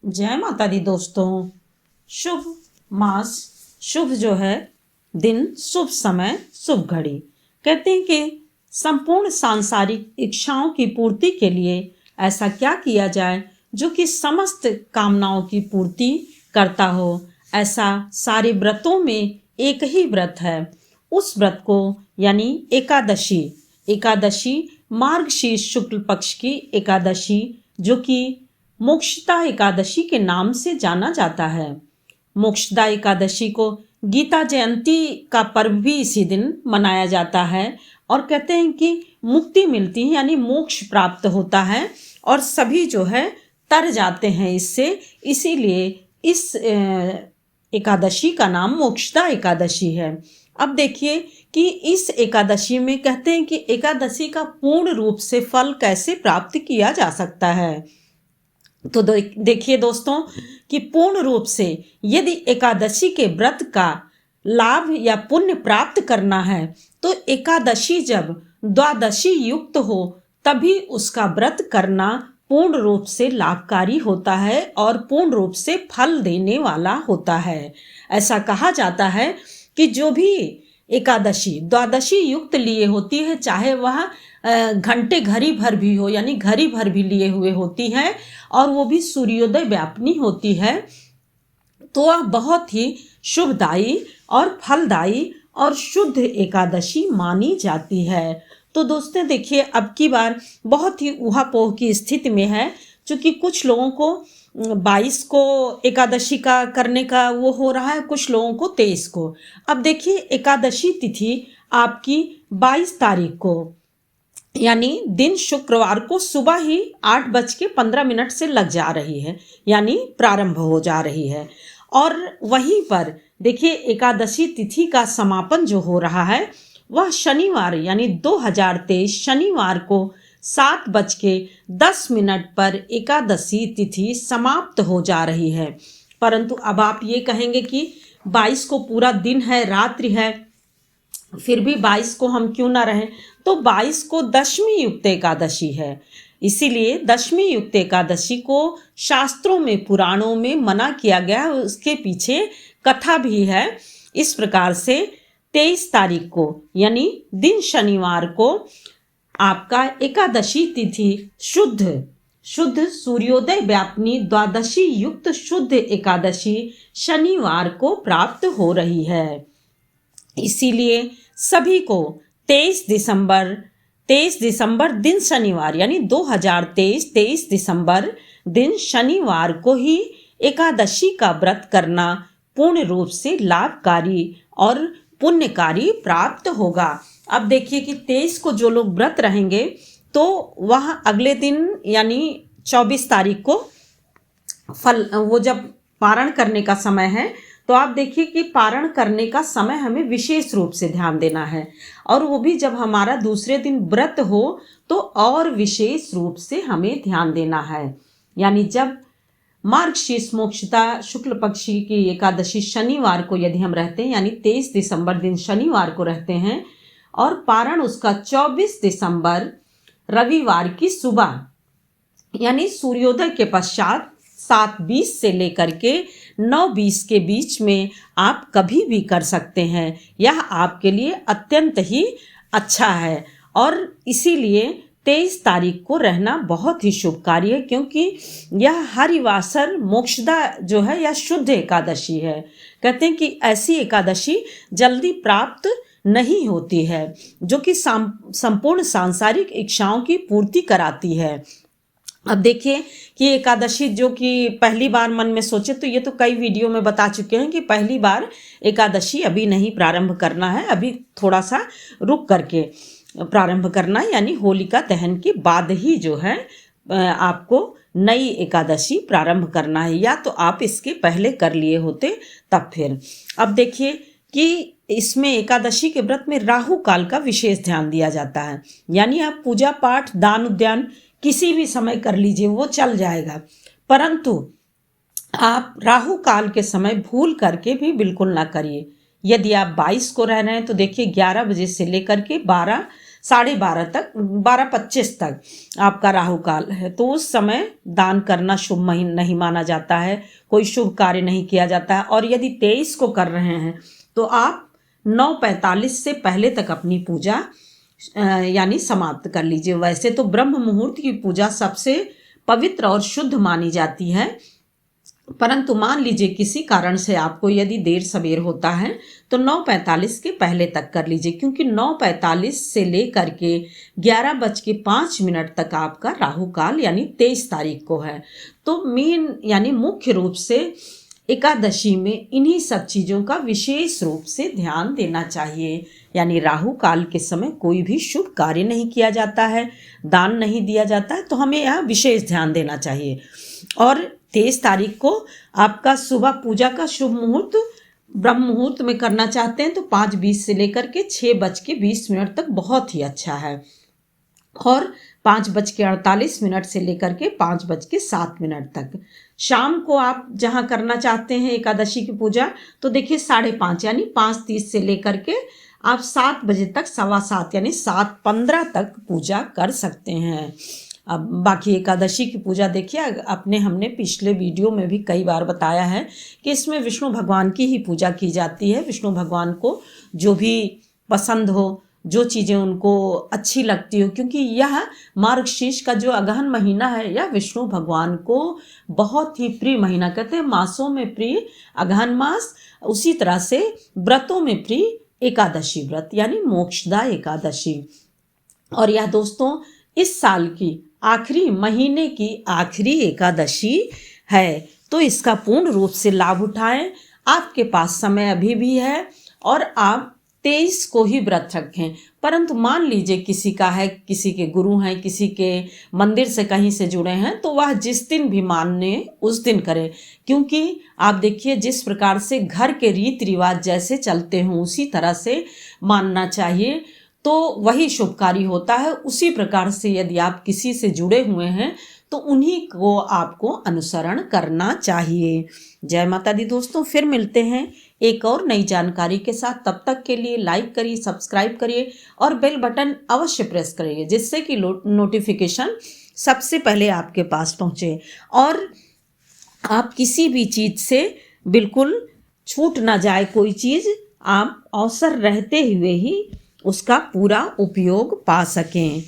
जय माता दी दोस्तों। शुभ मास, शुभ जो है दिन, शुभ समय, शुभ घड़ी। कहते हैं कि संपूर्ण सांसारिक इच्छाओं की पूर्ति के लिए ऐसा क्या किया जाए जो कि समस्त कामनाओं की पूर्ति करता हो। ऐसा सारे व्रतों में एक ही व्रत है। उस व्रत को यानी एकादशी, एकादशी मार्गशीर्ष शुक्ल पक्ष की एकादशी जो कि मोक्षदा एकादशी के नाम से जाना जाता है। मोक्षदा एकादशी को गीता जयंती का पर्व भी इसी दिन मनाया जाता है और कहते हैं कि मुक्ति मिलती है यानी मोक्ष प्राप्त होता है और सभी जो है तर जाते हैं इससे। इसीलिए इस एकादशी का नाम मोक्षदा एकादशी है। अब देखिए कि इस एकादशी में कहते हैं कि एकादशी का पूर्ण रूप से फल कैसे प्राप्त किया जा सकता है। तो देखिए दोस्तों कि पूर्ण रूप से यदि एकादशी के व्रत का लाभ या पुण्य प्राप्त करना है तो एकादशी जब द्वादशी युक्त हो तभी उसका व्रत करना पूर्ण रूप से लाभकारी होता है और पूर्ण रूप से फल देने वाला होता है। ऐसा कहा जाता है कि जो भी एकादशी द्वादशी युक्त लिए होती है, चाहे वह घंटे घड़ी भर भी हो यानी घड़ी भर भी लिए हुए होती है और वो भी सूर्योदय व्यापनी होती है, तो वह बहुत ही शुभदायी और फलदायी और शुद्ध एकादशी मानी जाती है। तो दोस्तों देखिए, अब की बार बहुत ही ऊहापोह की स्थिति में है, क्योंकि कुछ लोगों को 22 को एकादशी का करने का वो हो रहा है, कुछ लोगों को 23 को। अब देखिए एकादशी तिथि आपकी 22 तारीख को यानी दिन शुक्रवार को सुबह ही 8:15 से लग जा रही है यानी प्रारंभ हो जा रही है। और वहीं पर देखिए एकादशी तिथि का समापन जो हो रहा है वह शनिवार यानी 2023 शनिवार को 7:10 पर एकादशी तिथि समाप्त हो जा रही है। परंतु अब आप ये कहेंगे कि 22 को पूरा दिन है, रात्रि है, फिर भी 22 को हम क्यों ना रहें। तो 22 को दशमी युक्त एकादशी है, इसीलिए दशमी युक्त एकादशी को शास्त्रों में पुराणों में मना किया गया है। उसके पीछे कथा भी है। इस प्रकार से 23 तारीख को यानी दिन शनिवार को आपका एकादशी तिथि शुद्ध सूर्योदय व्यापनी द्वादशी युक्त शुद्ध एकादशी शनिवार को प्राप्त हो रही है। इसीलिए सभी को 23 दिसंबर दिन शनिवार यानी 2023 23 दिसंबर दिन शनिवार को ही एकादशी का व्रत करना पूर्ण रूप से लाभकारी और पुण्यकारी प्राप्त होगा। अब देखिए कि 23 को जो लोग व्रत रहेंगे तो वह अगले दिन यानी 24 तारीख को फल वो जब पारण करने का समय है, तो आप देखिए कि पारण करने का समय हमें विशेष रूप से ध्यान देना है और वो भी जब हमारा दूसरे दिन व्रत हो तो और विशेष रूप से हमें ध्यान देना है। यानी जब मार्गशीर्ष मोक्षदा शुक्ल पक्षी की एकादशी शनिवार को यदि हम रहते हैं यानी 23 दिसंबर दिन शनिवार को रहते हैं और पारण उसका 24 दिसंबर रविवार की सुबह यानी सूर्योदय के पश्चात 7:20 से लेकर के 9:20 के बीच में आप कभी भी कर सकते हैं। यह आपके लिए अत्यंत ही अच्छा है और इसीलिए 23 तारीख को रहना बहुत ही शुभकारी है, क्योंकि यह हरिवासर मोक्षदा जो है यह शुद्ध एकादशी है। कहते हैं कि ऐसी एकादशी जल्दी प्राप्त नहीं होती है जो कि संपूर्ण सांसारिक इच्छाओं की पूर्ति कराती है। अब देखिए कि एकादशी जो कि पहली बार मन में सोचे तो ये तो कई वीडियो में बता चुके हैं कि पहली बार एकादशी अभी नहीं प्रारंभ करना है, अभी थोड़ा सा रुक करके प्रारंभ करना है यानी होलिका दहन के बाद ही जो है आपको नई एकादशी प्रारंभ करना है, या तो आप इसके पहले कर लिए होते तब फिर। अब देखिए कि इसमें एकादशी के व्रत में राहु काल का विशेष ध्यान दिया जाता है। यानी आप पूजा पाठ दान उद्यान किसी भी समय कर लीजिए, वो चल जाएगा, परंतु आप राहु काल के समय भूल करके भी बिल्कुल ना करिए। यदि आप 22 को रह रहे हैं तो देखिए 11 बजे से लेकर के 12 12:30 तक 12:25 तक आपका राहु काल है। तो उस समय दान करना शुभ नहीं माना जाता है, कोई शुभ कार्य नहीं किया जाता है। और यदि 23 को कर रहे हैं तो आप 9:45 से पहले तक अपनी पूजा यानी समाप्त कर लीजिए। वैसे तो ब्रह्म मुहूर्त की पूजा सबसे पवित्र और शुद्ध मानी जाती है, परंतु मान लीजिए किसी कारण से आपको यदि देर सवेर होता है तो 9:45 के पहले तक कर लीजिए, क्योंकि 9:45 से लेकर के 11:05 तक आपका राहु काल यानी 23 तारीख को है। तो मेन यानी मुख्य रूप से एकादशी में इन्हीं सब चीज़ों का विशेष रूप से ध्यान देना चाहिए। यानी राहु काल के समय कोई भी शुभ कार्य नहीं किया जाता है, दान नहीं दिया जाता है, तो हमें यहाँ विशेष ध्यान देना चाहिए। और 23 तारीख को आपका सुबह पूजा का शुभ मुहूर्त ब्रह्म मुहूर्त में करना चाहते हैं तो 5:20 से लेकर के 6:20 तक बहुत ही अच्छा है। और 5:48 से लेकर के 5:07 तक शाम को आप जहाँ करना चाहते हैं एकादशी की पूजा, तो देखिए 5:30 यानी 5:30 से लेकर के आप 7 बजे तक 7:15 यानी 7:15 तक पूजा कर सकते हैं। अब बाकी एकादशी की पूजा देखिए, हमने पिछले वीडियो में भी कई बार बताया है कि इसमें विष्णु भगवान की ही पूजा की जाती है। विष्णु भगवान को जो भी पसंद हो, जो चीज़ें उनको अच्छी लगती हो, क्योंकि यह मार्गशीर्ष का जो अगहन महीना है यह विष्णु भगवान को बहुत ही प्रिय महीना, कहते हैं मासों में प्रिय अगहन मास, उसी तरह से व्रतों में प्रिय एकादशी व्रत यानी मोक्षदा एकादशी। और यह दोस्तों इस साल की आखिरी महीने की आखिरी एकादशी है, तो इसका पूर्ण रूप से लाभ उठाएं। आपके पास समय अभी भी है और आप 23 को ही व्रत रखें। परंतु मान लीजिए किसी का है, किसी के गुरु हैं, किसी के मंदिर से कहीं से जुड़े हैं, तो वह जिस दिन भी माने उस दिन करें। क्योंकि आप देखिए जिस प्रकार से घर के रीति रिवाज जैसे चलते हों उसी तरह से मानना चाहिए, तो वही शुभकारी होता है। उसी प्रकार से यदि आप किसी से जुड़े हुए हैं तो उन्हीं को आपको अनुसरण करना चाहिए। जय माता दी दोस्तों, फिर मिलते हैं एक और नई जानकारी के साथ। तब तक के लिए लाइक करिए, सब्सक्राइब करिए और बेल बटन अवश्य प्रेस करिए, जिससे कि नोटिफिकेशन सबसे पहले आपके पास पहुंचे और आप किसी भी चीज़ से बिल्कुल छूट ना जाए। कोई चीज़ आप अवसर रहते हुए ही उसका पूरा उपयोग पा सकें।